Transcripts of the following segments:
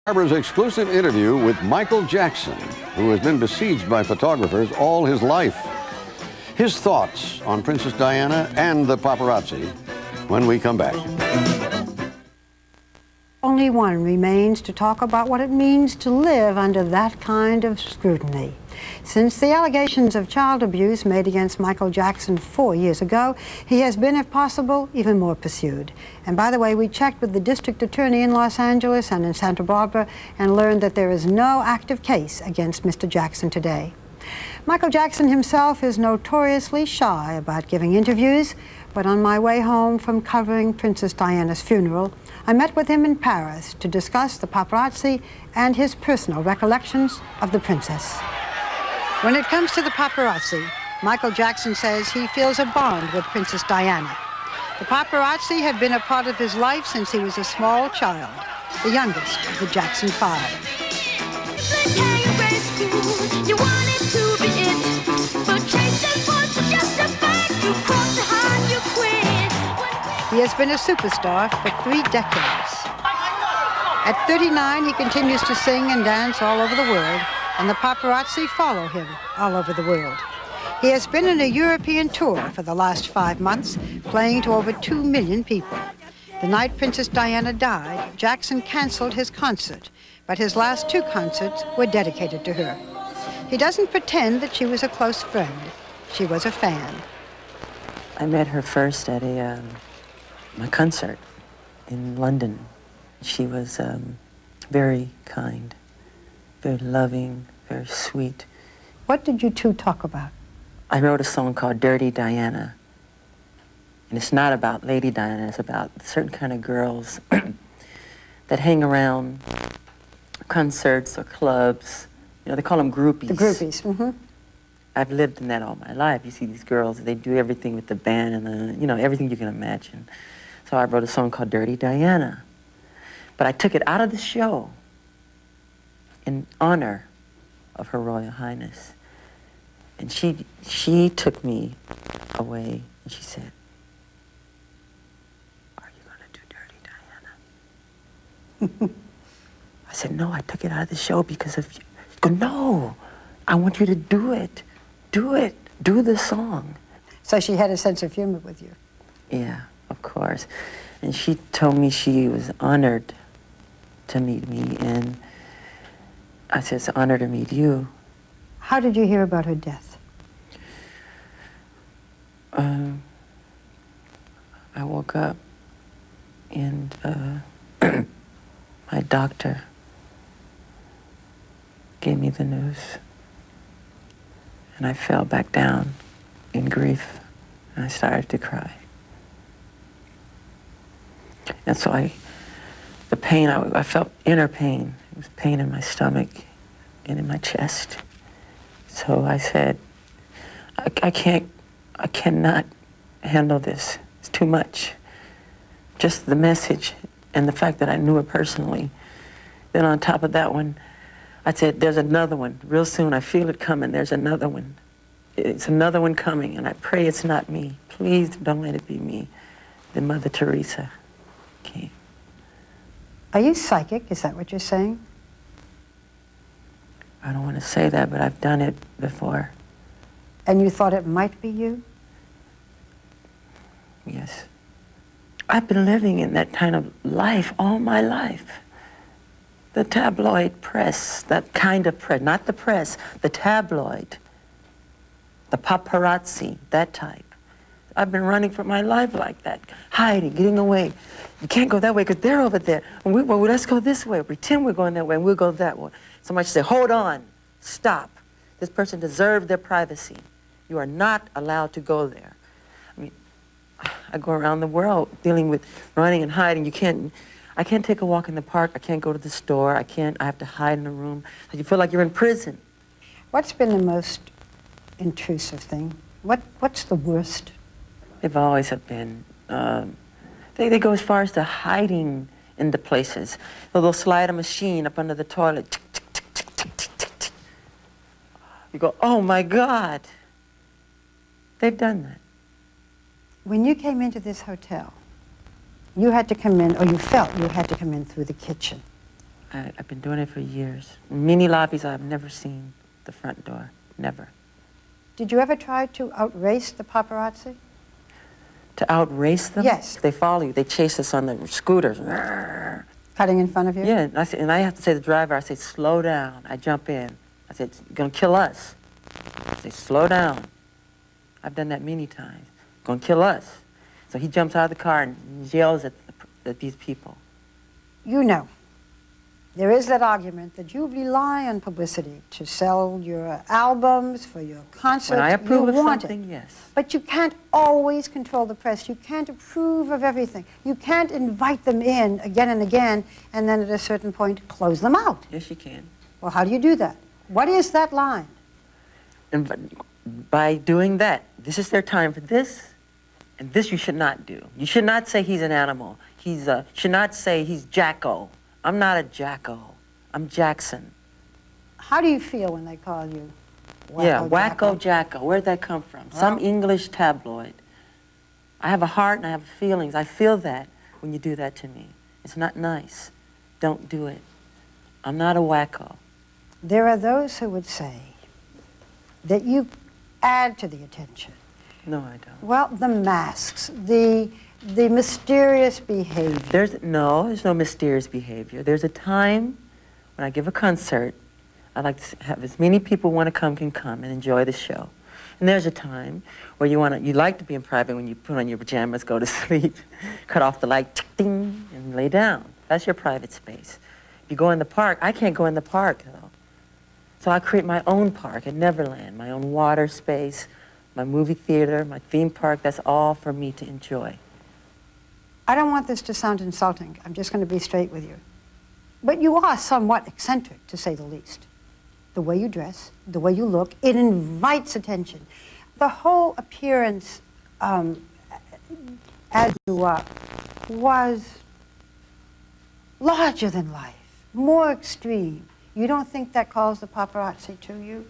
Barbara's exclusive interview with Michael Jackson, who has been besieged by photographers all his life. His thoughts on Princess Diana and the paparazzi when we come back. Only one remains to talk about what it means to live under that kind of scrutiny. Since the allegations of child abuse made against Michael Jackson 4 years ago, he has been, if possible, even more pursued. And by the way, we checked with the district attorney in Los Angeles and in Santa Barbara and learned that there is no active case against Mr. Jackson today. Michael Jackson himself is notoriously shy about giving interviews, but on my way home from covering Princess Diana's funeral, I met with him in Paris to discuss the paparazzi and his personal recollections of the princess. When it comes to the paparazzi, Michael Jackson says he feels a bond with Princess Diana. The paparazzi have been a part of his life since he was a small child, the youngest of the Jackson Five. He has been a superstar for 3 decades. At 39, he continues to sing and dance all over the world, and the paparazzi follow him all over the world. He has been on a European tour for the last 5 months, playing to over 2 million people. The night Princess Diana died, Jackson canceled his concert, but his last 2 concerts were dedicated to her. He doesn't pretend that she was a close friend. She was a fan. I met her first at my concert in London. She was very kind, very loving, very sweet. What did you two talk about? I wrote a song called Dirty Diana. And it's not about Lady Diana, it's about certain kind of girls that hang around concerts or clubs. You know, they call them groupies. The groupies, mm-hmm. I've lived in that all my life. You see these girls, they do everything with the band and the, you know, everything you can imagine. So I wrote a song called Dirty Diana. But I took it out of the show in honor of Her Royal Highness. And she took me away and she said, "Are you gonna do Dirty Diana?" I said, "No, I took it out of the show because of you." She goes, "No, I want you to do it. Do it. Do the song." So she had a sense of humor with you. Yeah, of course. And she told me she was honored to meet me, and I said, "It's an honor to meet you." How did you hear about her death? I woke up and my doctor gave me the news. And I fell back down in grief, and I started to cry. And so the pain, I felt inner pain. It was pain in my stomach and in my chest. So I said, I cannot handle this. It's too much. Just the message and the fact that I knew her personally. Then on top of that one, I said, there's another one. Real soon, I feel it coming. There's another one. It's another one coming, and I pray it's not me. Please don't let it be me. Then Mother Teresa came. Are you psychic? Is that what you're saying? I don't want to say that, but I've done it before. And you thought it might be you? Yes. I've been living in that kind of life all my life. The tabloid press, that kind of press, not the press, the tabloid, the paparazzi, that type. I've been running for my life like that, hiding, getting away. You can't go that way because they're over there. And well, let's go this way. Pretend we're going that way and we'll go that way. Somebody should say, hold on, stop. This person deserves their privacy. You are not allowed to go there. I mean, I go around the world dealing with running and hiding. I can't take a walk in the park. I can't go to the store. I have to hide in a room. You feel like you're in prison. What's been the most intrusive thing? What's the worst? They've always have been. They go as far as to hiding in the places. They'll slide a machine up under the toilet. Tick, tick, tick, tick, tick, tick, tick, tick. You go, oh my God. They've done that. When you came into this hotel, you had to come in, or you felt you had to come in through the kitchen. I've been doing it for years. In many lobbies, I've never seen the front door. Never. Did you ever try to outrace the paparazzi? To outrace them? Yes. They follow you. They chase us on the scooters. Cutting in front of you? Yeah, and I have to say to the driver, I say, slow down. I jump in. I said, you're going to kill us. I say, slow down. I've done that many times. Going to kill us. So he jumps out of the car and yells at these people. You know, there is that argument that you rely on publicity to sell your albums, for your concerts. When I approve you of want something, it. yes. But you can't always control the press. You can't approve of everything. You can't invite them in again and again and then at a certain point close them out. Yes, you can. Well, how do you do that? What is that line? And by doing that, this is their time for this, and this you should not do. You should not say he's an animal. Should not say he's Jacko. I'm not a Jacko. I'm Jackson. How do you feel when they call you Wacko Yeah, Wacko Jacko? Jacko. Where'd that come from? Some English tabloid. I have a heart and I have feelings. I feel that when you do that to me. It's not nice. Don't do it. I'm not a wacko. There are those who would say that you add to the attention. No, I don't. Well, the masks, the mysterious behavior. There's no mysterious behavior. There's a time when I give a concert, I like to have as many people want to come can come and enjoy the show. And there's a time where you like to be in private when you put on your pajamas, go to sleep, cut off the light, ding, and lay down. That's your private space. If you go in the park, I can't go in the park though. So I create my own park at Neverland, my own water space, my movie theater, my theme park. That's all for me to enjoy. I don't want this to sound insulting. I'm just going to be straight with you. But you are somewhat eccentric, to say the least. The way you dress, the way you look, it invites attention. The whole appearance as you are was larger than life, more extreme. You don't think that calls the paparazzi to you?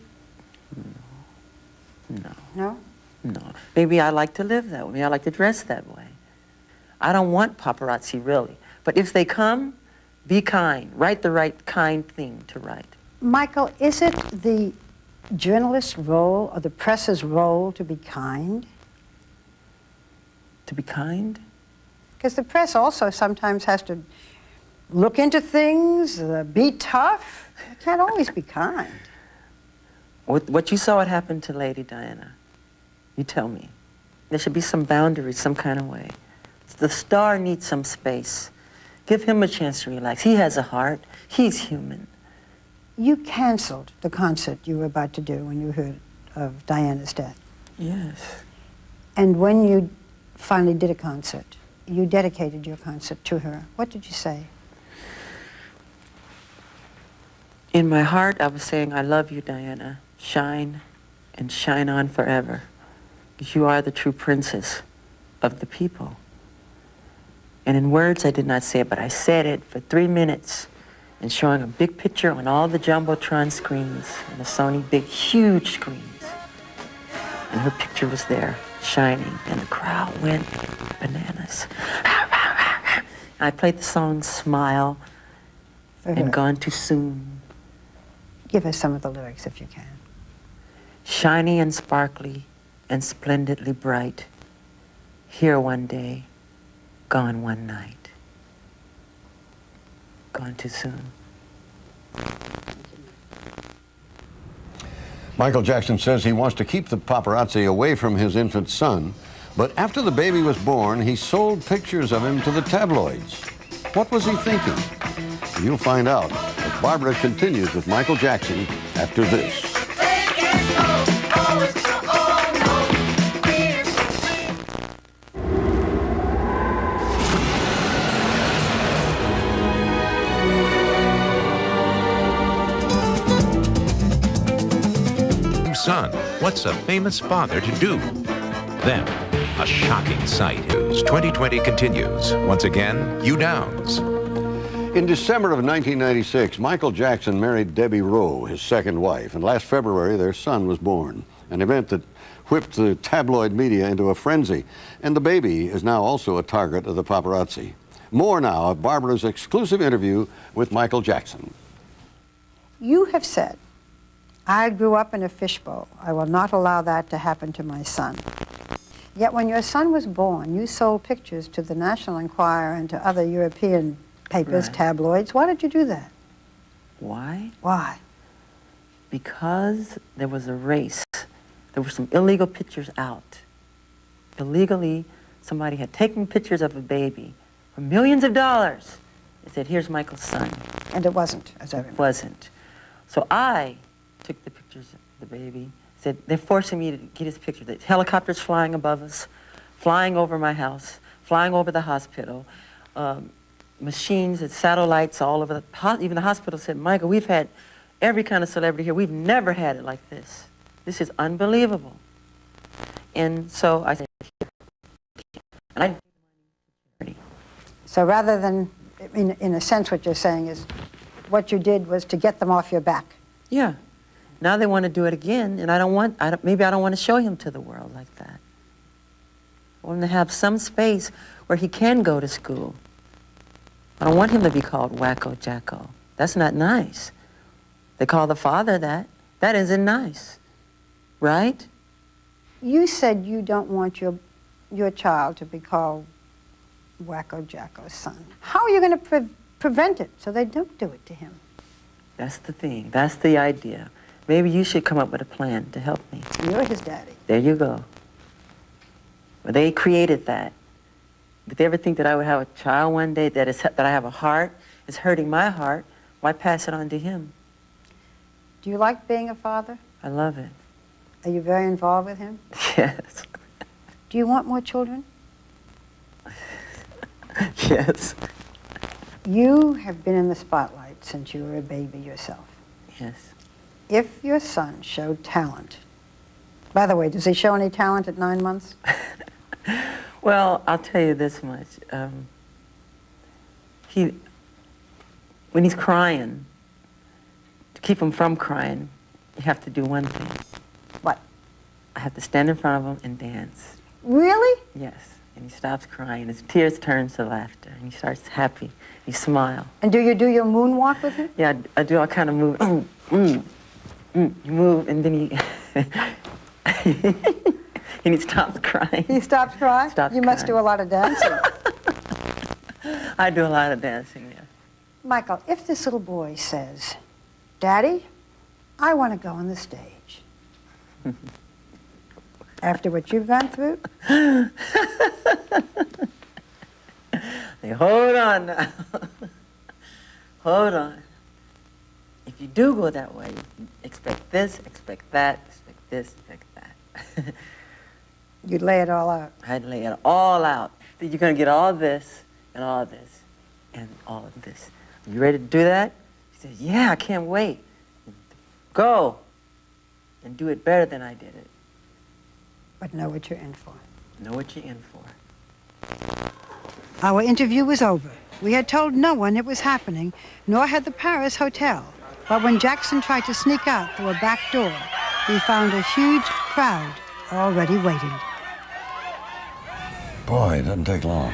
No. No? No. Maybe I like to live that way. Maybe I like to dress that way. I don't want paparazzi, really. But if they come, be kind. Write the right kind thing to write. Michael, is it the journalist's role or the press's role to be kind? To be kind? Because the press also sometimes has to look into things, be tough. It can't always be kind. What you saw what happened to Lady Diana, you tell me. There should be some boundaries, some kind of way. The star needs some space. Give him a chance to relax. He has a heart. He's human. You canceled the concert you were about to do when you heard of Diana's death. Yes. And when you finally did a concert, you dedicated your concert to her. What did you say? In my heart, I was saying, I love you, Diana. Shine and shine on forever. Because you are the true princess of the people. And in words, I did not say it, but I said it for 3 minutes and showing a big picture on all the Jumbotron screens and the Sony big, huge screens. And her picture was there, shining, and the crowd went bananas. I played the song Smile For her. and Gone Too Soon. Give us some of the lyrics if you can. Shiny and sparkly and splendidly bright, here one day, gone one night. Gone too soon. Michael Jackson says he wants to keep the paparazzi away from his infant son, but after the baby was born, he sold pictures of him to the tabloids. What was he thinking? You'll find out as Barbara continues with Michael Jackson after this. Son, what's a famous father to do? Then, a shocking sight whose 2020 continues. Once again, Hugh Downs. In December of 1996, Michael Jackson married Debbie Rowe, his second wife, and last February their son was born, an event that whipped the tabloid media into a frenzy, and the baby is now also a target of the paparazzi. More now of Barbara's exclusive interview with Michael Jackson. You have said, I grew up in a fishbowl. I will not allow that to happen to my son. Yet when your son was born, you sold pictures to the National Enquirer and to other European papers, Right. tabloids. Why did you do that? Why? Why? Because there was a race. There were some illegal pictures out. Illegally, somebody had taken pictures of a baby for millions of dollars and said, here's Michael's son. And it wasn't, as I It remember. wasn't. So I took the pictures of the baby, said, they're forcing me to get his picture. The helicopters flying above us, flying over my house, flying over the hospital, machines and satellites all over even the hospital said, Michael, we've had every kind of celebrity here. We've never had it like this. This is unbelievable. And so I said, and I So rather than, in a sense, what you're saying is, what you did was to get them off your back. yeah. Now they want to do it again, and maybe I don't want to show him to the world like that. I want him to have some space where he can go to school. I don't want him to be called Wacko Jacko. That's not nice. They call the father that. That isn't nice, right? You said you don't want your child to be called Wacko Jacko's son. How are you going to prevent it so they don't do it to him? That's the thing. That's the idea. Maybe you should come up with a plan to help me. You're his daddy. There you go. Well, they created that. Did they ever think that I would have a child one day that I have a heart, is hurting my heart? Why pass it on to him? Do you like being a father? I love it. Are you very involved with him? Yes. Do you want more children? Yes. You have been in the spotlight since you were a baby yourself. Yes. If your son showed talent, by the way, does he show any talent at 9 months? Well, I'll tell you this much. When he's crying, to keep him from crying, you have to do one thing. What? I have to stand in front of him and dance. Really? Yes. And he stops crying. His tears turn to laughter. And he starts happy. He smiles. And do you do your moonwalk with him? Yeah, I do all kind of move. You move, and then he and he stops crying. He stops crying? Stops You must crying. do a lot of dancing. I do a lot of dancing, yeah. Michael, if this little boy says, Daddy, I want to go on the stage. After what you've gone through? Hey, hold on now. Hold on. If you do go that way, expect this, expect that, expect this, expect that. You'd lay it all out. I'd lay it all out. You're going to get all this, and all this, and all of this. You ready to do that? He says, yeah, I can't wait. Go and do it better than I did it. But know what you're in for. Know what you're in for. Our interview was over. We had told no one it was happening, nor had the Paris Hotel. But when Jackson tried to sneak out through a back door, he found a huge crowd already waiting. Boy, it doesn't take long.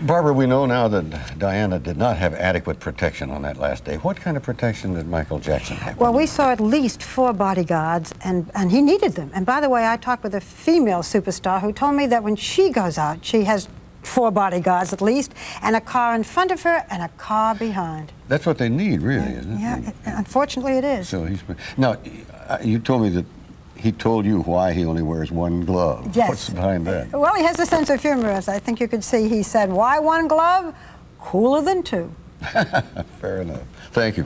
Barbara, we know now that Diana did not have adequate protection on that last day. What kind of protection did Michael Jackson have? Well, we saw at least 4 bodyguards, and he needed them. And by the way, I talked with a female superstar who told me that when she goes out, she has 4 bodyguards at least, and a car in front of her and a car behind. That's what they need, really, isn't it? Yeah, unfortunately it is. So now, you told me that he told you why he only wears 1 glove. Yes. What's behind that? Well, he has a sense of humor, as I think you could see. He said, why 1 glove? Cooler than 2. Fair enough. Thank you.